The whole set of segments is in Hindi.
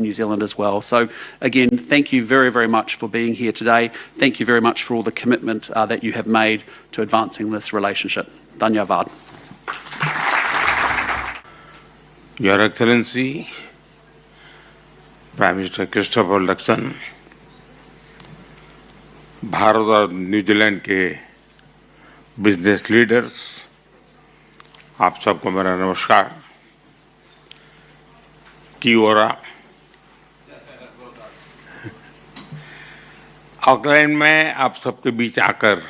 New Zealand as well. So again, thank you very, very much for being here today. Thank you very much for all the commitment that you have made to advancing this relationship. Dhanyavad. Your Excellency, Prime Minister Christopher Luxon, Bharat और न्यूजीलैंड के बिजनेस लीडर्स, आप सबको मेरा नमस्कार। की ओरा ऑकलैंड में आप सबके बीच आकर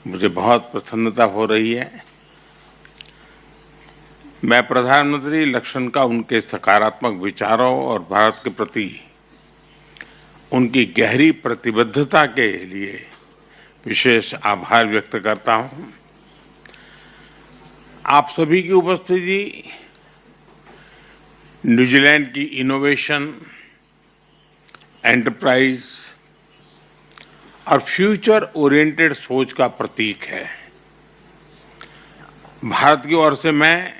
मुझे बहुत प्रसन्नता हो रही है। मैं प्रधानमंत्री लक्ष्मण का उनके सकारात्मक विचारों और भारत के प्रति उनकी गहरी प्रतिबद्धता के लिए विशेष आभार व्यक्त करता हूं। आप सभी की उपस्थिति न्यूजीलैंड की इनोवेशन, एंटरप्राइज और फ्यूचर ओरिएंटेड सोच का प्रतीक है। भारत की ओर से मैं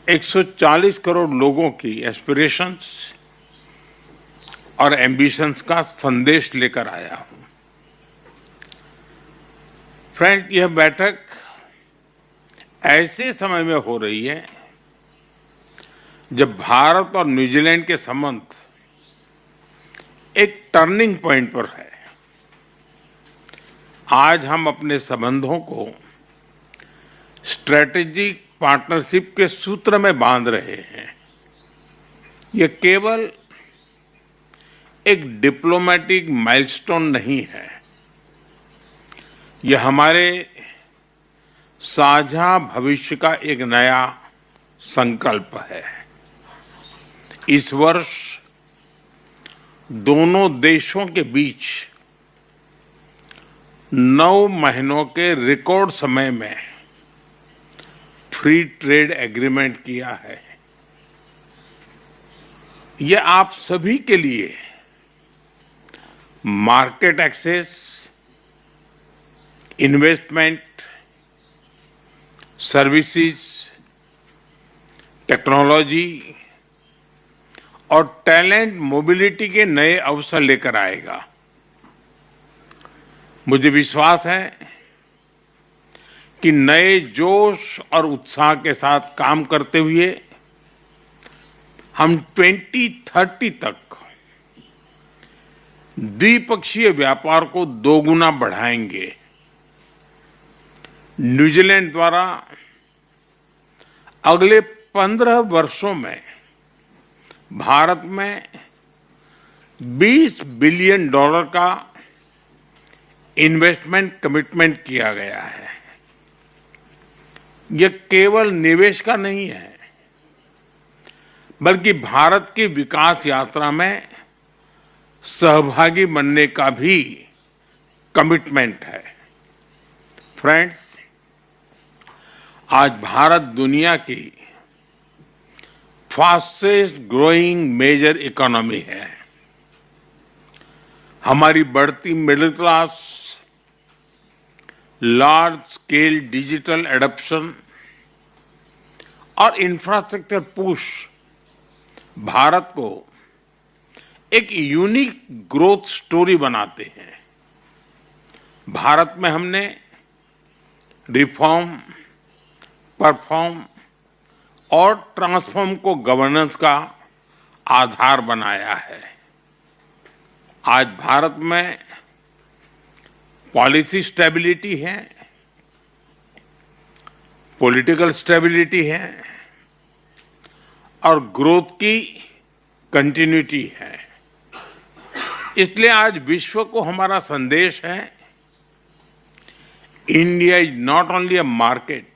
140 करोड़ लोगों की एस्पिरेशंस और एम्बिशंस का संदेश लेकर आया हूं। फ्रेंड्स, यह बैठक ऐसे समय में हो रही है जब भारत और न्यूजीलैंड के संबंध एक टर्निंग पॉइंट पर है। आज हम अपने संबंधों को स्ट्रेटेजिक पार्टनरशिप के सूत्र में बांध रहे हैं। यह केवल एक डिप्लोमेटिक माइलस्टोन नहीं है, यह हमारे साझा भविष्य का एक नया संकल्प है। इस वर्ष दोनों देशों के बीच 9 महीनों के रिकॉर्ड समय में फ्री ट्रेड एग्रीमेंट किया है। यह आप सभी के लिए market access, investment, services, technology और टैलेंट मोबिलिटी के नए अवसर लेकर आएगा। मुझे विश्वास है कि नए जोश और उत्साह के साथ काम करते हुए हम 2030 तक द्विपक्षीय व्यापार को दोगुना बढ़ाएंगे। न्यूजीलैंड द्वारा अगले 15 वर्षों में भारत में $20 बिलियन का इन्वेस्टमेंट कमिटमेंट किया गया है। यह केवल निवेश का नहीं है, बल्कि भारत की विकास यात्रा में सहभागी बनने का भी कमिटमेंट है। फ्रेंड्स, आज भारत दुनिया की फास्टेस्ट ग्रोइंग मेजर इकोनॉमी है। हमारी बढ़ती middle class, large scale digital adoption और इंफ्रास्ट्रक्चर पुश भारत को एक यूनिक ग्रोथ स्टोरी बनाते हैं। भारत में हमने रिफॉर्म, परफॉर्म और ट्रांसफॉर्म को गवर्नेंस का आधार बनाया है। आज भारत में पॉलिसी स्टेबिलिटी है, पॉलिटिकल स्टेबिलिटी है और ग्रोथ की कंटिन्यूटी है। इसलिए आज विश्व को हमारा संदेश है, India is not only a market,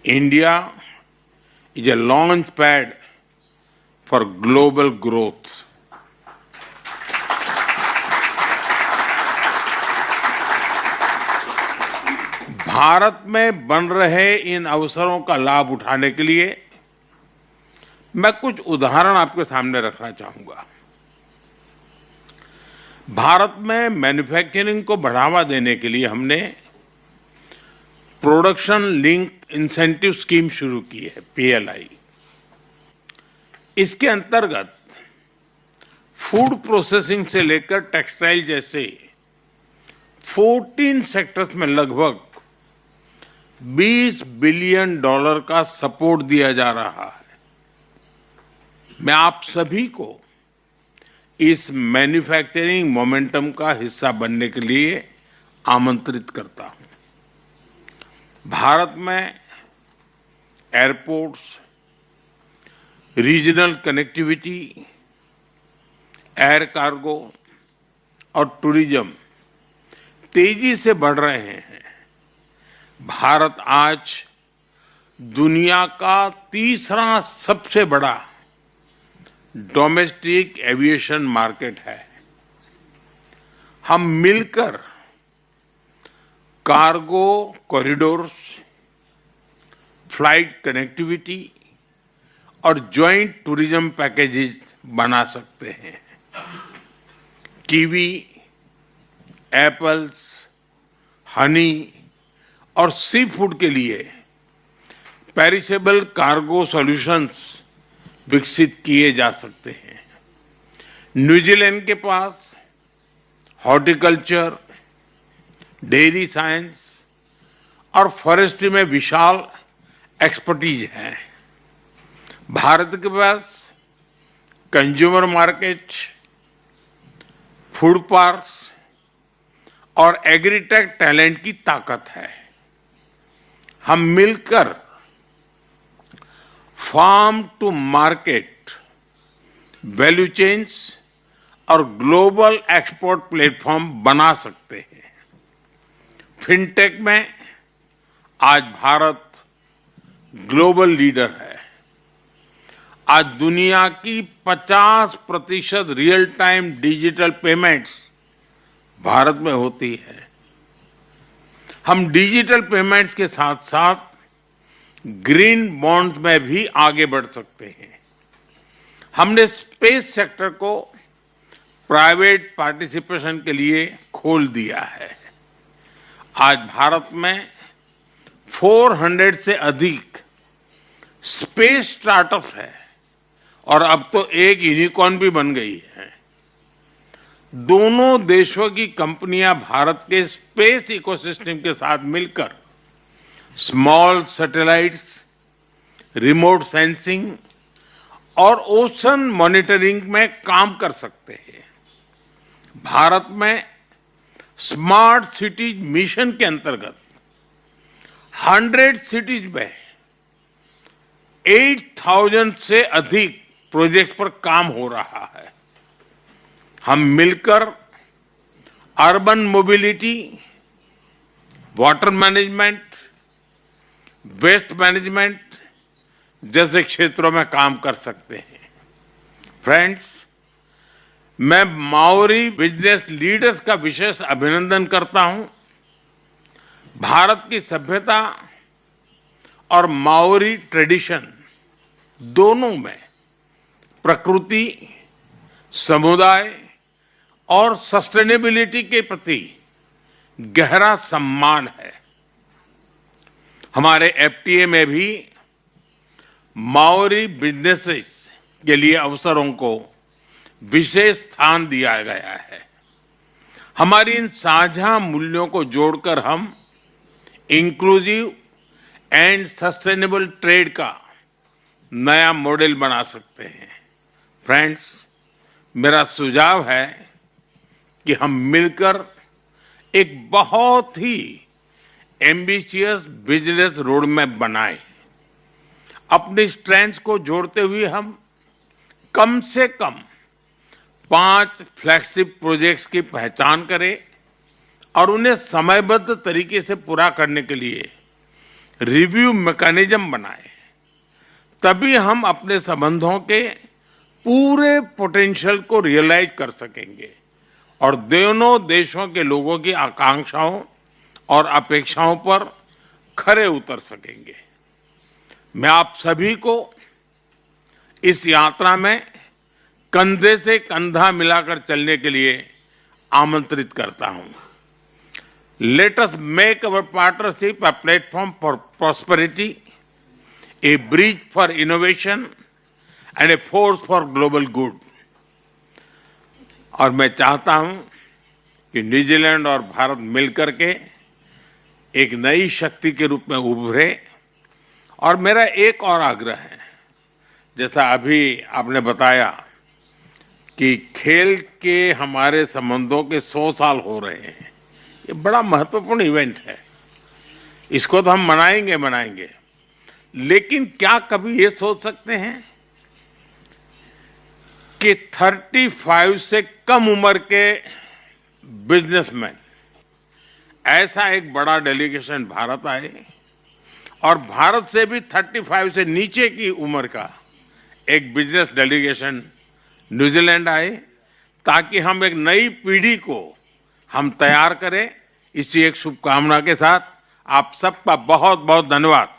India is a launch pad for global growth. Bharat में बन रहे इन अवसरों का लाभ उठाने के लिए मैं कुछ उदाहरण आपके सामने रखना चाहूंगा। भारत में मैन्युफैक्चरिंग को बढ़ावा देने के लिए हमने प्रोडक्शन लिंक इंसेंटिव स्कीम शुरू की है, पीएलआई। इसके अंतर्गत फूड प्रोसेसिंग से लेकर टेक्सटाइल जैसे 14 सेक्टर्स में लगभग $20 बिलियन का सपोर्ट दिया जा रहा है। मैं आप सभी को इस मैन्युफैक्चरिंग मोमेंटम का हिस्सा बनने के लिए आमंत्रित करता हूं। भारत में airports, regional connectivity, air cargo और टूरिज्म तेजी से बढ़ रहे हैं। भारत आज दुनिया का तीसरा सबसे बड़ा डोमेस्टिक एविएशन मार्केट है। हम मिलकर कार्गो कॉरिडोर्स, फ्लाइट कनेक्टिविटी और जॉइंट टूरिज्म पैकेजेस बना सकते हैं। कीवी, एप्पल्स, हनी और सी फूड के लिए पेरिशेबल कार्गो सॉल्यूशंस विकसित किए जा सकते हैं। न्यूजीलैंड के पास हॉर्टिकल्चर, डेयरी साइंस और फॉरेस्ट्री में विशाल एक्सपर्टीज है। भारत के पास कंज्यूमर मार्केट, फूड पार्क्स और एग्रीटेक टैलेंट की ताकत है। हम मिलकर farm to market, value chains और ग्लोबल एक्सपोर्ट प्लेटफॉर्म बना सकते हैं। फिनटेक में आज भारत ग्लोबल लीडर है। आज दुनिया की 50% real time digital payments Bharat में होती है। हम डिजिटल पेमेंट्स के साथ साथ ग्रीन बॉन्ड में भी आगे बढ़ सकते हैं। हमने स्पेस सेक्टर को प्राइवेट पार्टिसिपेशन के लिए खोल दिया है। आज भारत में 400 से अधिक स्पेस स्टार्टअप्स है और अब तो एक यूनिकॉर्न भी बन गई है। दोनों देशों की कंपनियां भारत के स्पेस इकोसिस्टम के साथ मिलकर स्मॉल सैटेलाइट्स, रिमोट सेंसिंग और ओशन मॉनिटरिंग में काम कर सकते हैं। भारत में स्मार्ट सिटीज मिशन के अंतर्गत 100 सिटीज में 8,000 से अधिक प्रोजेक्ट पर काम हो रहा है। हम मिलकर urban mobility, water management, waste management जैसे क्षेत्रों में काम कर सकते हैं। फ्रेंड्स, मैं माओरी बिजनेस लीडर्स का विशेष अभिनंदन करता हूं। भारत की सभ्यता और माओरी ट्रेडिशन दोनों में प्रकृति, समुदाय और सस्टेनेबिलिटी के प्रति गहरा सम्मान है। हमारे एफटीए में भी माओरी बिजनेसेस के लिए अवसरों को विशेष स्थान दिया गया है। हमारी इन साझा मूल्यों को जोड़कर हम इंक्लूसिव एंड सस्टेनेबल ट्रेड का नया मॉडल बना सकते हैं। फ्रेंड्स, मेरा सुझाव है कि हम मिलकर एक बहुत ही एम्बिशियस बिजनेस रोड मैप बनाएं। अपनी स्ट्रेंथ को जोड़ते हुए हम कम से कम 5 फ्लैगशिप प्रोजेक्ट्स की पहचान करें और उन्हें समयबद्ध तरीके से पूरा करने के लिए रिव्यू मैकेनिज्म बनाएं। तभी हम अपने संबंधों के पूरे पोटेंशियल को रियलाइज कर सकेंगे और दोनों देशों के लोगों की आकांक्षाओं और अपेक्षाओं पर खरे उतर सकेंगे। मैं आप सभी को इस यात्रा में कंधे से कंधा मिलाकर चलने के लिए आमंत्रित करता हूं। Let us make our partnership a platform for prosperity, a bridge for innovation and a force for global good. और मैं चाहता हूं कि न्यूजीलैंड और भारत मिलकर के एक नई शक्ति के रूप में उभरे। और मेरा एक और आग्रह है, जैसा अभी आपने बताया कि खेल के हमारे संबंधों के 100 साल हो रहे हैं, ये बड़ा महत्वपूर्ण इवेंट है, इसको तो हम मनाएंगे, लेकिन क्या कभी ये सोच सकते हैं कि 35 से कम उम्र के बिजनेसमैन ऐसा एक बड़ा डेलीगेशन भारत आए और भारत से भी 35 से नीचे की उम्र का एक बिजनेस डेलीगेशन न्यूजीलैंड आए, ताकि हम एक नई पीढ़ी को हम तैयार करें। इसी एक शुभकामना के साथ आप सबका बहुत बहुत धन्यवाद।